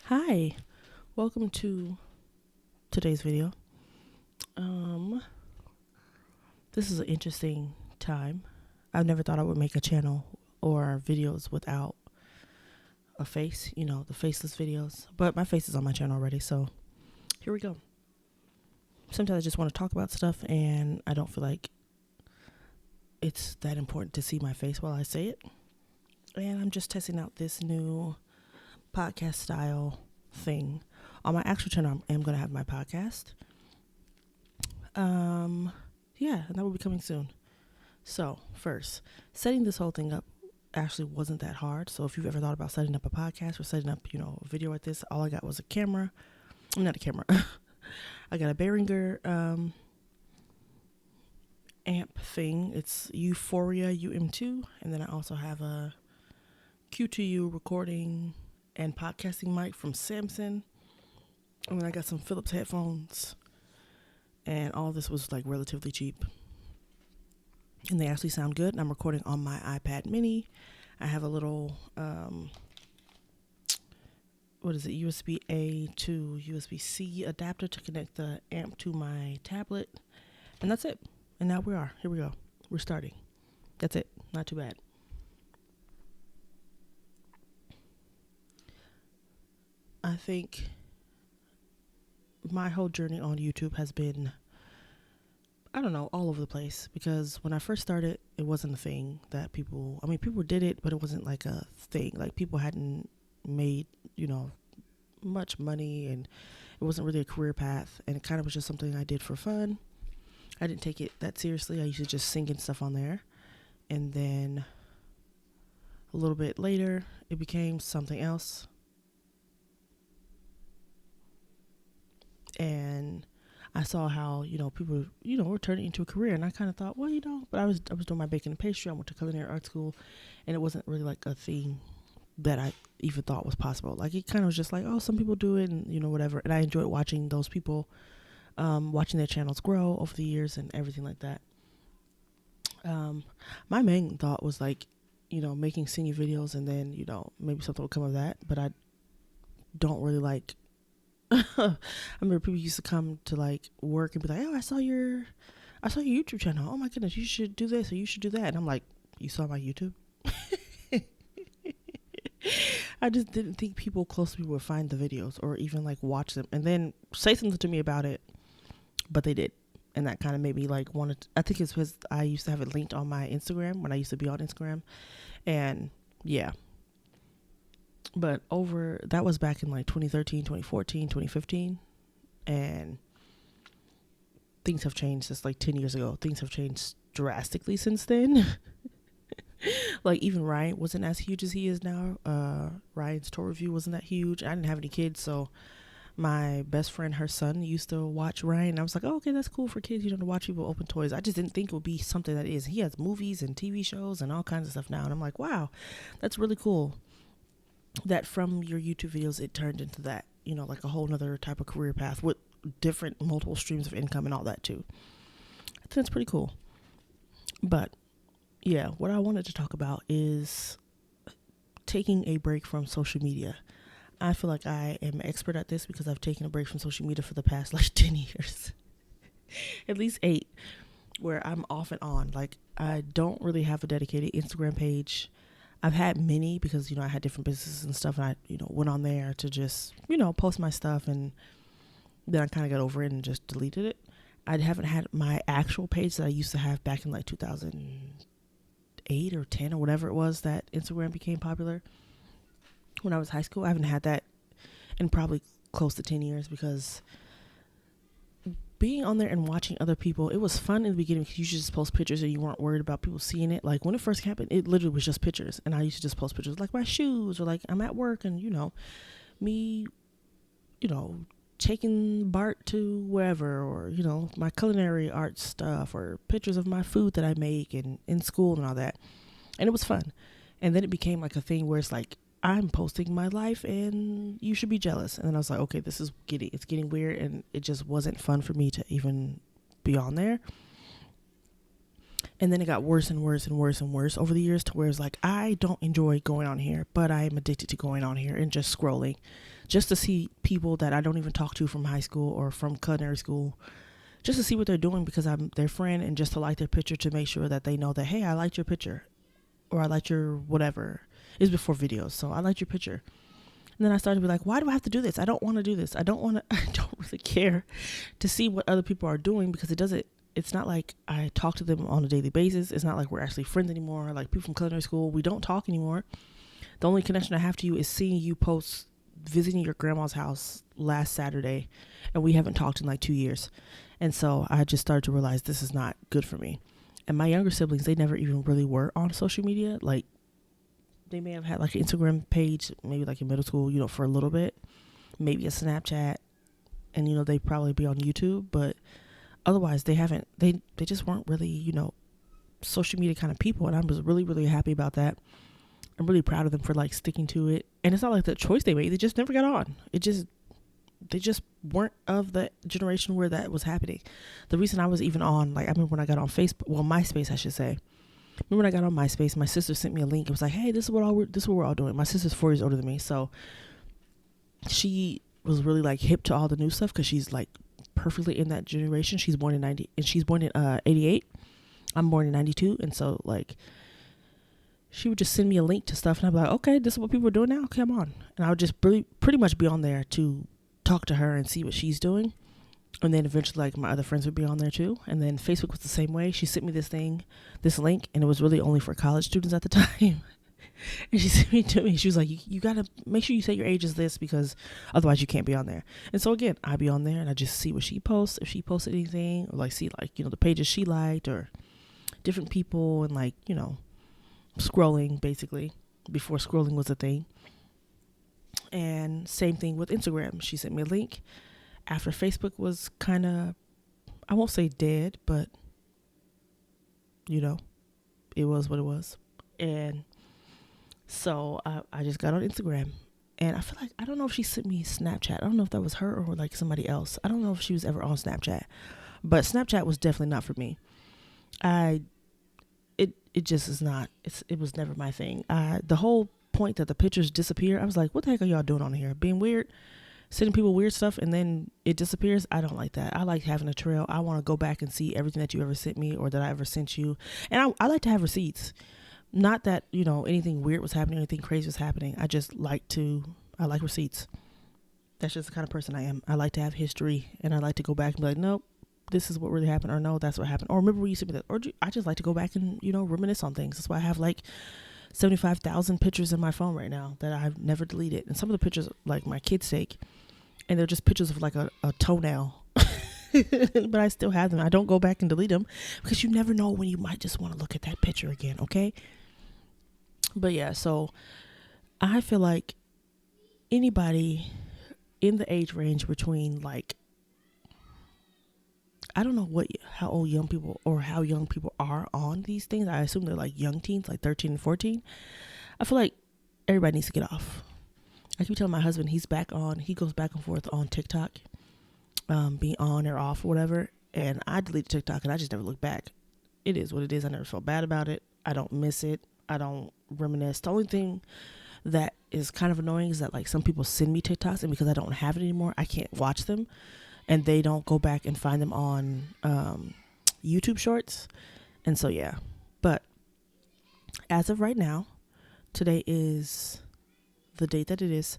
Hi, welcome to today's video. This is an interesting time. I've never thought I would make a channel or videos without a face, the faceless videos. But my face is on my channel already, so here we go. Sometimes I just want to talk about stuff and I don't feel like it's that important to see my face while I say it. And I'm just testing out this new podcast style thing. On my actual channel, I am going to have my podcast. Yeah, and that will be coming soon. So, first, setting this whole thing up actually wasn't that hard. So, if you've ever thought about setting up a podcast or setting up, a video like this, all I got was a camera. Not a camera. I got a Behringer amp thing. It's Euphoria UM2. And then I also have a Q2U recording and podcasting mic from Samson. And then I got some Philips headphones. And all this was like relatively cheap. And they actually sound good. And I'm recording on my iPad mini. I have a little, USB-A to USB-C adapter to connect the amp to my tablet. And that's it. And now here we go. We're starting. That's it. Not too bad. I think my whole journey on YouTube has been, all over the place, because when I first started, it wasn't a thing that people did it, but it wasn't like a thing. Like, people hadn't made, much money, and it wasn't really a career path, and it kind of was just something I did for fun. I didn't take it that seriously. I used to just sing and stuff on there. And then a little bit later, it became something else. And I saw how, people, were turning into a career. And I kind of thought, but I was doing my baking and pastry. I went to culinary art school, and it wasn't really like a thing that I even thought was possible. Like, it kind of was just like, oh, some people do it, and, whatever. And I enjoyed watching those people, watching their channels grow over the years and everything like that. My main thought was like, making singing videos, and then, maybe something would come of that. But I don't really like, I remember people used to come to like work and be like, oh, I saw your YouTube channel. Oh my goodness, you should do this or you should do that. And I'm like, you saw my YouTube? I just didn't think people close to me would find the videos or even like watch them and then say something to me about it. But they did. And that kind of made me like I think it's because I used to have it linked on my Instagram when I used to be on Instagram. And yeah. But that was back in like 2013, 2014, 2015. And things have changed. It's like 10 years ago. Things have changed drastically since then. Like, even Ryan wasn't as huge as he is now. Ryan's tour review wasn't that huge. I didn't have any kids, so my best friend, her son, used to watch Ryan. I was like, oh, okay, that's cool for kids, to watch people open toys. I just didn't think it would be something that is. He has movies and TV shows and all kinds of stuff now. And I'm like, wow, that's really cool. That from your YouTube videos, it turned into that, like a whole nother type of career path with different multiple streams of income and all that too. I think that's pretty cool. But yeah, what I wanted to talk about is taking a break from social media. I feel like I am an expert at this because I've taken a break from social media for the past like 10 years, at least 8, where I'm off and on. Like, I don't really have a dedicated Instagram page. I've had many because, I had different businesses and stuff, and I, went on there to just, post my stuff, and then I kind of got over it and just deleted it. I haven't had my actual page that I used to have back in like 2008 or 10 or whatever it was that Instagram became popular. When I was high school, I haven't had that in probably close to 10 years because being on there and watching other people, it was fun in the beginning because you just post pictures and you weren't worried about people seeing it. Like, when it first happened, it literally was just pictures, and I used to just post pictures like my shoes or like I'm at work and me taking Bart to wherever, or my culinary art stuff, or pictures of my food that I make and in school and all that. And it was fun. And then it became like a thing where it's like, I'm posting my life and you should be jealous. And then I was like, okay, it's getting weird, and it just wasn't fun for me to even be on there. And then it got worse and worse and worse and worse over the years to where it's like, I don't enjoy going on here, but I am addicted to going on here and just scrolling just to see people that I don't even talk to from high school or from culinary school, just to see what they're doing because I'm their friend, and just to like their picture to make sure that they know that, hey, I liked your picture, or I liked your whatever. It was before videos, so I liked your picture. And then I started to be like, why do I have to do this? I don't want to do this. I don't really care to see what other people are doing, because it's not like I talk to them on a daily basis. It's not like we're actually friends anymore. Like people from culinary school, we don't talk anymore. The only connection I have to you is seeing you post visiting your grandma's house last Saturday, and we haven't talked in like 2 years. And so I just started to realize this is not good for me. And my younger siblings, they never even really were on social media. Like they may have had like an Instagram page, maybe like in middle school, for a little bit, maybe a Snapchat, and they'd probably be on YouTube, but otherwise they just weren't really, social media kind of people. And I was really, really happy about that. I'm really proud of them for like sticking to it. And it's not like the choice they made. They just never got on. They just weren't of the generation where that was happening. The reason I was even on, like, I remember when I got on Facebook, well, MySpace, I should say. Remember when I got on MySpace, my sister sent me a link. It was like, hey, this is what we're all doing. My sister's 4 years older than me. So she was really like hip to all the new stuff because she's like perfectly in that generation. She's born in 90 and she's born in 88. I'm born in 92. And so like, she would just send me a link to stuff, and I'd be like, okay, this is what people are doing now. Okay, I'm on. And I would just pretty much be on there to talk to her and see what she's doing. And then eventually, like, my other friends would be on there too. And then Facebook was the same way. She sent me this link, and it was really only for college students at the time. And she sent me to me. She was like, you got to make sure you say your age is this, because otherwise you can't be on there. And so again, I'd be on there and I just see what she posts, if she posted anything, or like see like, the pages she liked or different people, and like, scrolling basically before scrolling was a thing. And same thing with Instagram. She sent me a link after Facebook was kind of, I won't say dead, but it was what it was. And so I just got on Instagram, and I feel like, I don't know if she sent me Snapchat. I don't know if that was her or like somebody else. I don't know if she was ever on Snapchat, but Snapchat was definitely not for me. It just is not, it was never my thing. The whole point that the pictures disappear, I was like, what the heck are y'all doing on here? Being weird, sending people weird stuff, and then it disappears. I don't like that. I like having a trail. I want to go back and see everything that you ever sent me or that I ever sent you. And I like to have receipts. Not that, anything weird was happening, anything crazy was happening. I like receipts. That's just the kind of person I am. I like to have history, and I like to go back and be like, nope, this is what really happened, or no, that's what happened, or remember when you sent me that, or I just like to go back and reminisce on things. That's why I have like 75,000 pictures in my phone right now that I've never deleted, and some of the pictures like my kids take, and they're just pictures of like a toenail. But I still have them. I don't go back and delete them, because you never know when you might just want to look at that picture again. Okay. But yeah, so I feel like anybody in the age range between like, I don't know how old young people or how young people are on these things. I assume they're like young teens, like 13 and 14. I feel like everybody needs to get off. I keep telling my husband he goes back and forth on TikTok, being on or off or whatever. And I deleted TikTok and I just never look back. It is what it is. I never felt bad about it. I don't miss it. I don't reminisce. The only thing that is kind of annoying is that like some people send me TikToks, and because I don't have it anymore, I can't watch them. And they don't go back and find them on YouTube Shorts. And so, yeah. But as of right now, today is the date that it is.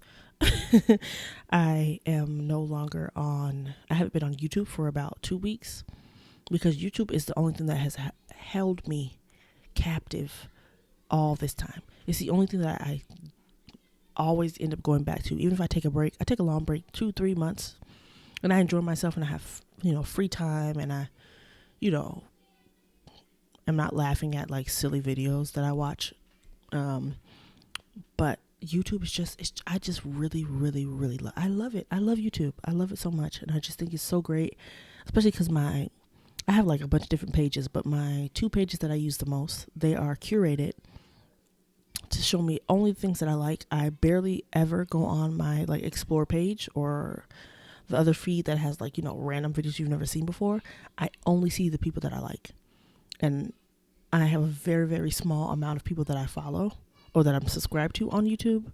I am no longer I haven't been on YouTube for about 2 weeks, because YouTube is the only thing that has held me captive all this time. It's the only thing that I always end up going back to. Even if I take a break, I take a long break, 2-3 months. And I enjoy myself, and I have, free time, and I, I'm not laughing at like silly videos that I watch. But YouTube is I just really, really, really I love it. I love YouTube. I love it so much. And I just think it's so great, especially because I have like a bunch of different pages, but my 2 pages that I use the most, they are curated to show me only things that I like. I barely ever go on my like explore page or the other feed that has like, random videos you've never seen before. I only see the people that I like. And I have a very, very small amount of people that I follow or that I'm subscribed to on YouTube.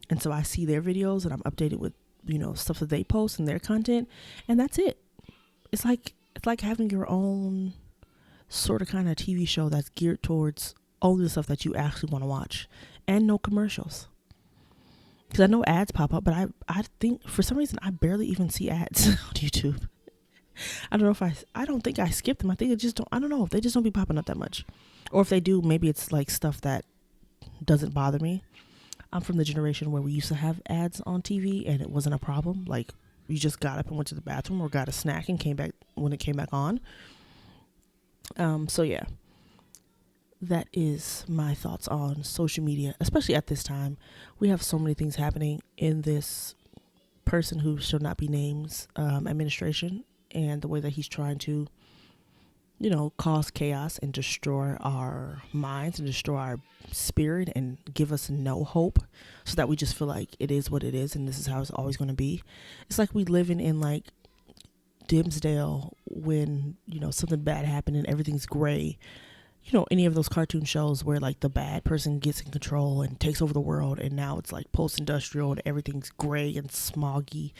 And so I see their videos and I'm updated with, stuff that they post and their content. And that's it. It's like having your own sort of kind of TV show that's geared towards only the stuff that you actually want to watch and no commercials. Because I know ads pop up, but I think for some reason I barely even see ads on YouTube. I don't know if I don't think I skip them. I think I don't know if they just don't be popping up that much. Or if they do, maybe it's like stuff that doesn't bother me. I'm from the generation where we used to have ads on TV and it wasn't a problem. Like you just got up and went to the bathroom or got a snack and came back when it came back on. So yeah, that is my thoughts on social media, especially at this time. We have so many things happening in this person who shall not be named administration, and the way that he's trying to, cause chaos and destroy our minds and destroy our spirit and give us no hope so that we just feel like it is what it is and this is how it's always going to be. It's like we living in like Dimsdale when, something bad happened and everything's gray. Any of those cartoon shows where like the bad person gets in control and takes over the world, and now it's like post-industrial and everything's gray and smoggy.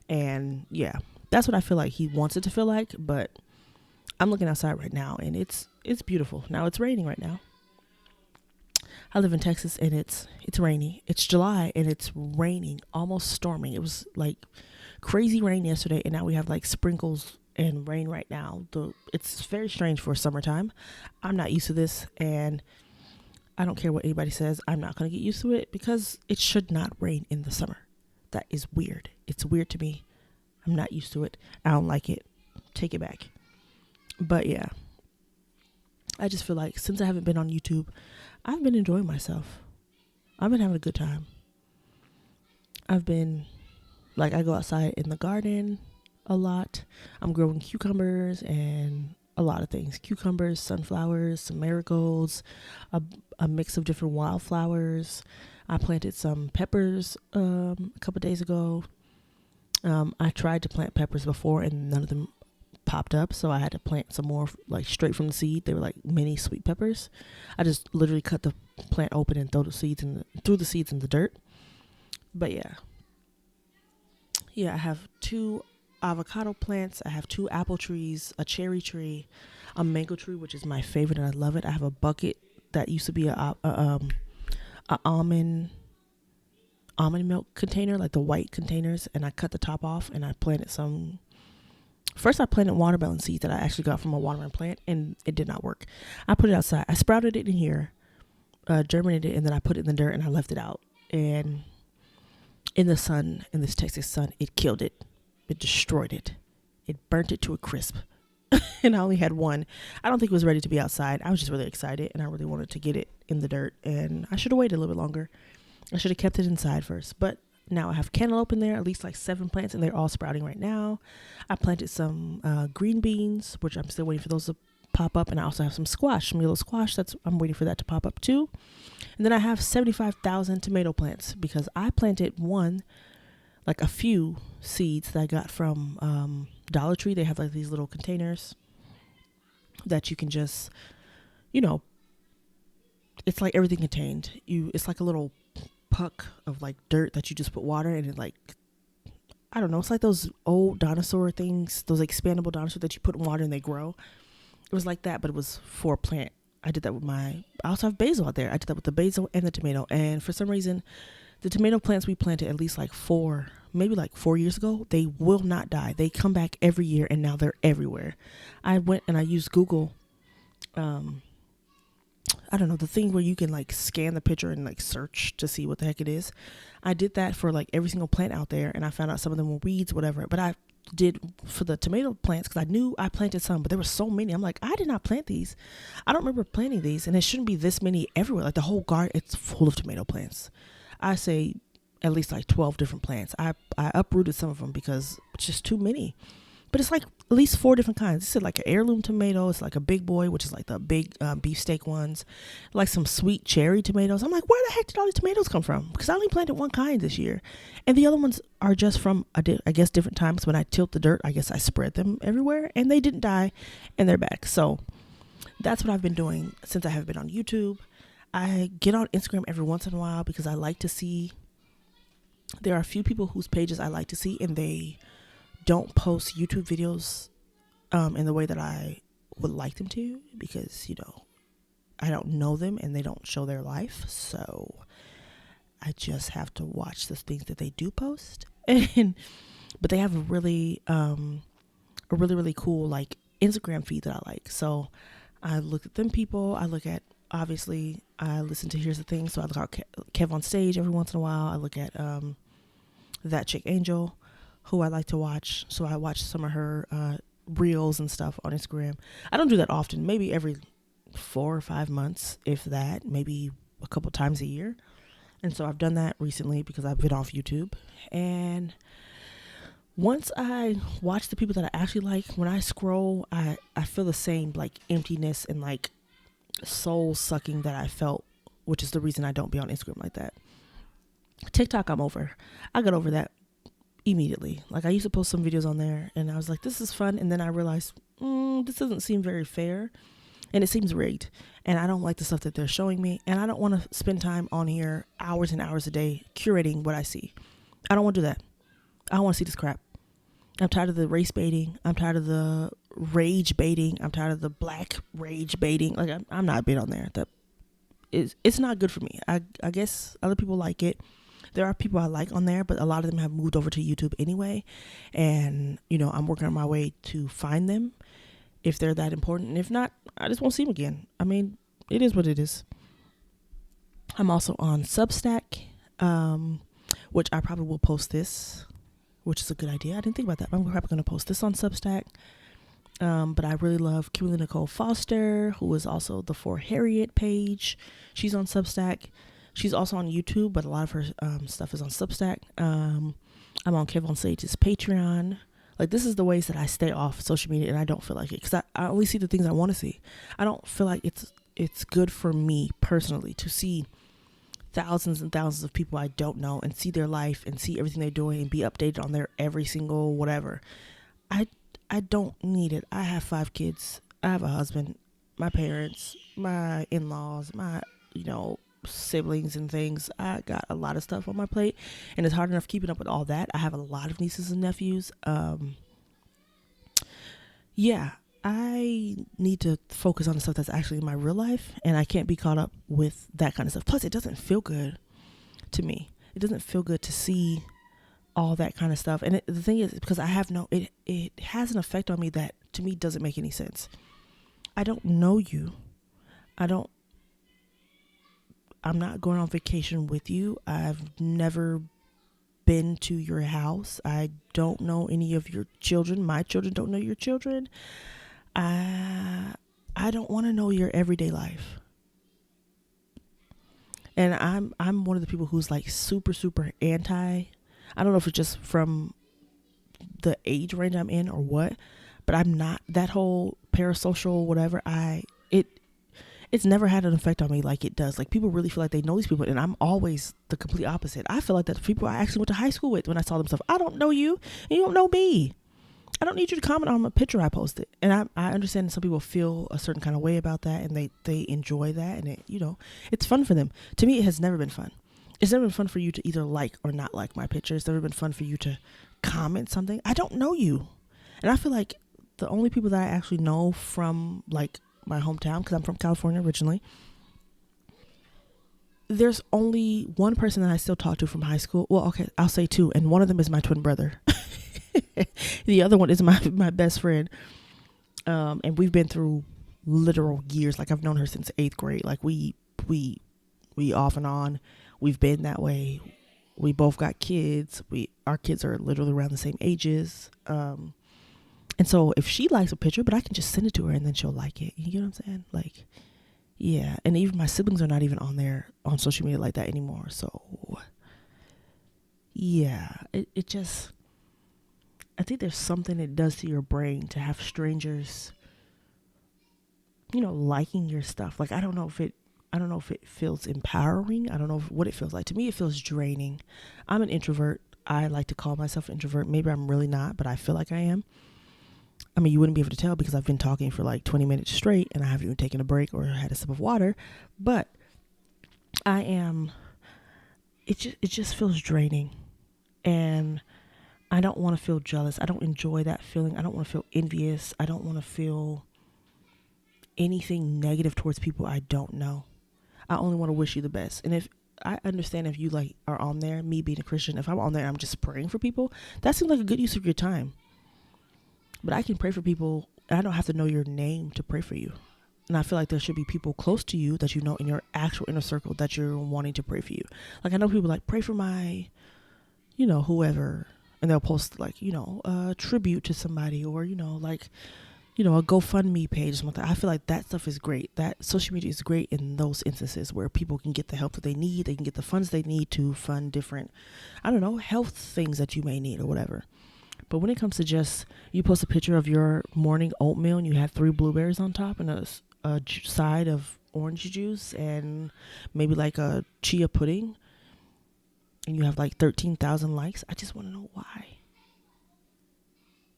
And yeah, that's what I feel like he wants it to feel like. But I'm looking outside right now and it's beautiful. Now it's raining right now. I live in Texas and it's rainy. It's July and it's raining, almost storming. It was like crazy rain yesterday, and now we have like sprinkles and rain right now. It's very strange for summertime. I'm not used to this, and I don't care what anybody says. I'm not going to get used to it because it should not rain in the summer. That is weird. It's weird to me. I'm not used to it. I don't like it. Take it back. But yeah, I just feel like since I haven't been on YouTube, I've been enjoying myself. I've been having a good time. I go outside in the garden a lot. I'm growing cucumbers and a lot of things. Cucumbers, sunflowers, some marigolds, a mix of different wildflowers. I planted some peppers a couple days ago. I tried to plant peppers before and none of them popped up, so I had to plant some more like straight from the seed. They were like mini sweet peppers. I just literally cut the plant open and threw the seeds in the dirt. But yeah, I have 2 avocado plants. I have 2 apple trees, a cherry tree, a mango tree, which is my favorite and I love it. I have a bucket that used to be a almond milk container, like the white containers, and I cut the top off and I planted some. First, I planted watermelon seeds that I actually got from a watermelon plant, and it did not work. I put it outside. I sprouted it in here, germinated it, and then I put it in the dirt and I left it out. And in the sun, in this Texas sun, it killed it. It destroyed it. It burnt it to a crisp. And I only had one. I don't think it was ready to be outside. I was just really excited, and I really wanted to get it in the dirt. And I should have waited a little bit longer. I should have kept it inside first. But now I have cantaloupe in there, at least like 7 plants, and they're all sprouting right now. I planted some green beans, which I'm still waiting for those to pop up. And I also have some squash, some yellow squash. I'm waiting for that to pop up too. And then I have 75,000 tomato plants because I planted a few seeds that I got from Dollar Tree. They have like these little containers that you can just, it's like everything contained. It's like a little puck of like dirt that you just put water in, and like, I don't know, it's like those old dinosaur things, those expandable dinosaurs that you put in water and they grow. It was like that, but it was for a plant. I did that with I also have basil out there. I did that with the basil and the tomato. And for some reason, the tomato plants we planted at least like 4 years ago, they will not die. They come back every year, and now they're everywhere. I went and I used Google, I don't know, the thing where you can like scan the picture and like search to see what the heck it is. I did that for like every single plant out there, and I found out some of them were weeds, whatever. But I did for the tomato plants because I knew I planted some, but there were so many. I'm like, I did not plant these. I don't remember planting these, and it shouldn't be this many everywhere. Like the whole garden, it's full of tomato plants. I say at least like 12 different plants. I uprooted some of them because it's just too many. But it's like at least 4 different kinds. This is like an heirloom tomato. It's like a big boy, which is like the big beefsteak ones. Like some sweet cherry tomatoes. I'm like, where the heck did all these tomatoes come from? Because I only planted one kind this year. And the other ones are just from, I guess, different times. When I tilt the dirt, I guess I spread them everywhere. And they didn't die. And they're back. So that's what I've been doing since I have been on YouTube. I get on Instagram every once in a while because I like to see. There are a few people whose pages I like to see, and they don't post YouTube videos in the way that I would like them to, because, you know, I don't know them and they don't show their life. So I just have to watch the things that they do post. But they have a really cool like Instagram feed that I like. So I look at them people. I look at, obviously, I listen to Here's the Thing. So I look at Kev on Stage every once in a while. I look at That Chick Angel, who I like to watch. So I watch some of her reels and stuff on Instagram. I don't do that often. Maybe every 4 or 5 months, if that. Maybe a couple times a year. And so I've done that recently because I've been off YouTube. And once I watch the people that I actually like, when I scroll, I feel the same like emptiness and like soul sucking that I felt, which is the reason I don't be on Instagram like that. TikTok, I'm over. I got over that immediately. Like, I used to post some videos on there and I was like, this is fun. And then I realized, this doesn't seem very fair. And it seems rigged. And I don't like the stuff that they're showing me. And I don't want to spend time on here hours and hours a day curating what I see. I don't want to do that. I don't want to see this crap. I'm tired of the race baiting. I'm tired of the rage baiting. I'm tired of the black rage baiting. Like, I'm not big on there. It's not good for me. I guess other people like it. There are people I like on there, but a lot of them have moved over to YouTube anyway. And, you know, I'm working on my way to find them if they're that important. And if not, I just won't see them again. I mean, it is what it is. I'm also on Substack, which I probably will post this, which is a good idea. I didn't think about that. I'm probably going to post this on Substack. But I really love Kimberly Nicole Foster, who is also the For Harriet page. She's on Substack. She's also on YouTube, but a lot of her stuff is on Substack. I'm on Kev on Stage's Patreon. Like, this is the ways that I stay off social media, and I don't feel like it, because I only see the things I want to see. I don't feel like it's good for me personally to see thousands and thousands of people I don't know and see their life and see everything they're doing and be updated on their every single whatever. I don't need it. I have 5 kids. I have a husband, my parents, my in-laws, my, you know, siblings and things. I got a lot of stuff on my plate, and it's hard enough keeping up with all that. I have a lot of nieces and nephews. Yeah, I need to focus on the stuff that's actually in my real life, and I can't be caught up with that kind of stuff. Plus, it doesn't feel good to me. It doesn't feel good to see all that kind of stuff. And the thing is, because I have it has an effect on me that to me doesn't make any sense. I don't know you. I'm not going on vacation with you. I've never been to your house. I don't know any of your children. My children don't know your children. I don't want to know your everyday life. And I'm one of the people who's like super, super anti. I don't know if it's just from the age range I'm in or what, but I'm not that whole parasocial whatever. It's never had an effect on me like it does. Like, people really feel like they know these people, and I'm always the complete opposite. I feel like that's people I actually went to high school with. When I saw them stuff, I don't know you and you don't know me. I don't need you to comment on a picture I posted. And I understand that some people feel a certain kind of way about that, and they enjoy that, and it's fun for them. To me, it has never been fun. It's never been fun for you to either like or not like my picture. It's never been fun for you to comment something. I don't know you. And I feel like the only people that I actually know from like my hometown, because I'm from California originally, there's only one person that I still talk to from high school. Well, okay, I'll say 2. And one of them is my twin brother. The other one is my best friend. And we've been through literal years. Like, I've known her since 8th grade. Like, we off and on. We've been that way. We both got kids. Our kids are literally around the same ages. And so if she likes a picture, but I can just send it to her and then she'll like it. You know what I'm saying? Like, yeah. And even my siblings are not even on social media like that anymore. So yeah, it just, I think there's something it does to your brain to have strangers, liking your stuff. Like, I don't know if it feels empowering. I don't know what it feels like. To me, it feels draining. I'm an introvert. I like to call myself an introvert. Maybe I'm really not, but I feel like I am. I mean, you wouldn't be able to tell because I've been talking for like 20 minutes straight and I haven't even taken a break or had a sip of water. But I am, it just feels draining. And I don't want to feel jealous. I don't enjoy that feeling. I don't want to feel envious. I don't want to feel anything negative towards people I don't know. I only want to wish you the best. And if I understand if you like are on there, me being a Christian, if I'm on there and I'm just praying for people, that seems like a good use of your time. But I can pray for people and I don't have to know your name to pray for you. And I feel like there should be people close to you that you know in your actual inner circle that you're wanting to pray for you. Like I know people like pray for my, whoever. And they'll post like, a tribute to somebody or, like, a GoFundMe page or something. I feel like that stuff is great. That social media is great in those instances where people can get the help that they need. They can get the funds they need to fund different, health things that you may need or whatever. But when it comes to just, you post a picture of your morning oatmeal and you have 3 blueberries on top and a side of orange juice and maybe like a chia pudding and you have like 13,000 likes, I just want to know why.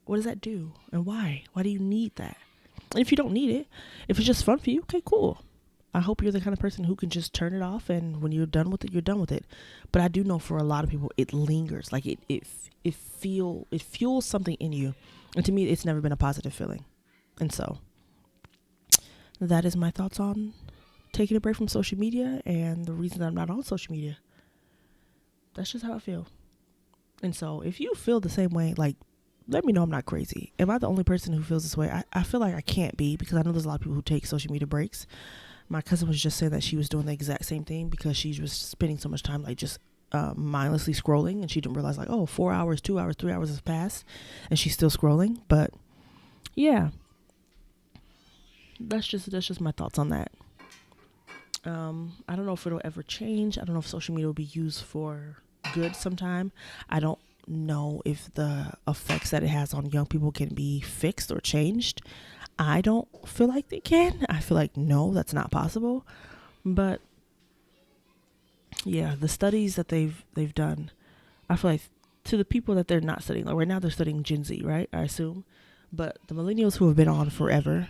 What does that do? And why? Why do you need that? And if you don't need it, if it's just fun for you, okay, cool. I hope you're the kind of person who can just turn it off and when you're done with it, you're done with it. But I do know for a lot of people, it lingers. Like it fuels something in you. And to me, it's never been a positive feeling. And so that is my thoughts on taking a break from social media and the reason that I'm not on social media. That's just how I feel. And so if you feel the same way, like, let me know I'm not crazy. Am I the only person who feels this way? I feel like I can't be because I know there's a lot of people who take social media breaks. My cousin was just saying that she was doing the exact same thing because she was spending so much time like just mindlessly scrolling and she didn't realize like, 4 hours, 2 hours, 3 hours has passed and she's still scrolling. But yeah, that's just my thoughts on that. I don't know if it'll ever change. I don't know if social media will be used for good sometime. I don't know if the effects that it has on young people can be fixed or changed. I don't feel like they can. I feel like no, that's not possible. But yeah, the studies that they've done, I feel like to the people that they're not studying, like right now they're studying Gen Z, right? I assume. But the millennials who have been on forever,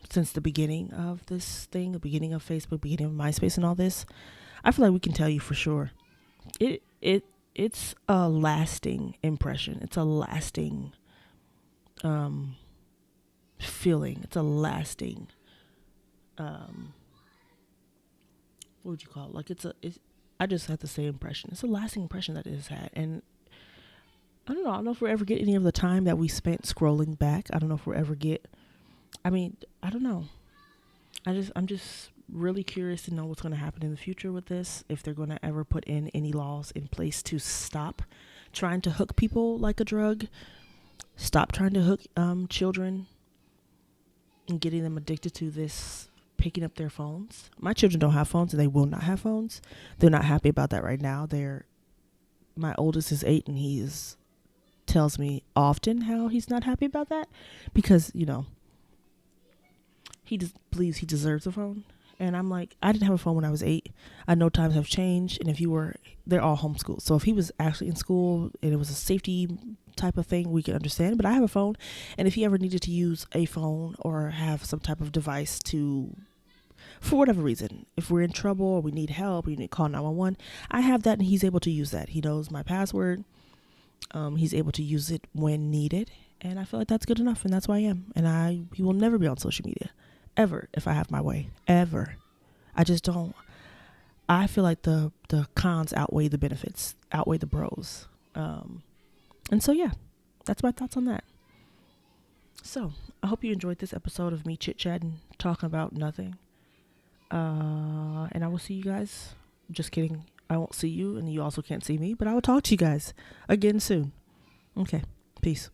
since the beginning of this thing, the beginning of Facebook, beginning of MySpace and all this, I feel like we can tell you for sure. It's a lasting impression. It's a lasting feeling. It's a lasting what would you call it? Like I just have to say impression. It's a lasting impression that it has had. And I don't know if we'll ever get any of the time that we spent scrolling back. I don't know if we'll ever get, I don't know. I'm just really curious to know what's going to happen in the future with this. If they're going to ever put in any laws in place to stop trying to hook people like a drug, stop trying to hook children and getting them addicted to this, picking up their phones. My children don't have phones and they will not have phones. They're not happy about that right now. My oldest is 8 and tells me often how he's not happy about that because, he just believes he deserves a phone. And I'm like, I didn't have a phone when I was 8. I know times have changed. And they're all homeschooled. So if he was actually in school and it was a safety type of thing, we could understand. But I have a phone. And if he ever needed to use a phone or have some type of device for whatever reason, if we're in trouble or we need help, we need to call 911, I have that and he's able to use that. He knows my password. He's able to use it when needed. And I feel like that's good enough. And that's why I am. And he will never be on social media. Ever, if I have my way. Ever. I just don't. I feel like the cons outweigh the benefits, outweigh the pros. And so, yeah, that's my thoughts on that. So, I hope you enjoyed this episode of me chit-chatting, talking about nothing. And I will see you guys. Just kidding. I won't see you, and you also can't see me, but I will talk to you guys again soon. Okay. Peace.